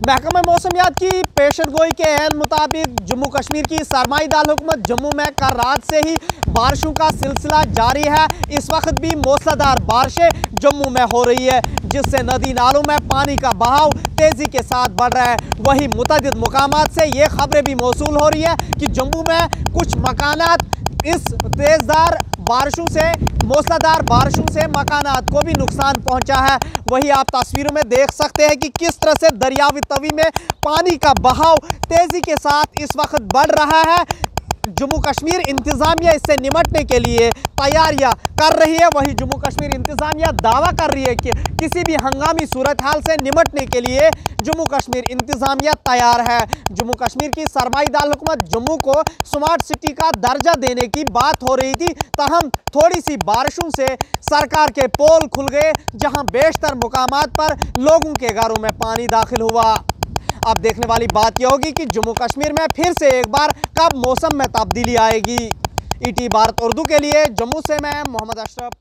महकमा मौसमियात की पेशेनगोई के एन मुताबिक जम्मू कश्मीर की सरमाईदार हुकूमत जम्मू में कल रात से ही बारिशों का सिलसिला जारी है। इस वक्त भी मूसलाधार बारिशें जम्मू में हो रही है, जिससे नदी नालों में पानी का बहाव तेजी के साथ बढ़ रहा है। वहीं मुतअद्दिद मुकामात से ये खबरें भी मौसूल हो रही है कि जम्मू में कुछ मकानात इस तेजदार बारिशों से मूसलाधार बारिशों से मकानात को भी नुकसान पहुंचा है। वहीं आप तस्वीरों में देख सकते हैं कि किस तरह से दरियावी तवी में पानी का बहाव तेजी के साथ इस वक्त बढ़ रहा है। जम्मू कश्मीर इंतज़ामिया इससे निपटने के लिए तैयारियां कर रही है। वहीं जम्मू कश्मीर इंतज़ामिया दावा कर रही है कि किसी भी हंगामी सूरत हाल से निपटने के लिए जम्मू कश्मीर इंतज़ामिया तैयार है। जम्मू कश्मीर की सरमाईदार हुकूमत जम्मू को स्मार्ट सिटी का दर्जा देने की बात हो रही थी, ताहम थोड़ी सी बारिशों से सरकार के पोल खुल गए, जहां बेशतर मुकामात पर लोगों के घरों में पानी दाखिल हुआ। अब देखने वाली बात यह होगी कि जम्मू कश्मीर में फिर से एक बार कब मौसम में तब्दीली आएगी। ईटी भारत उर्दू के लिए जम्मू से मैं मोहम्मद अशरफ।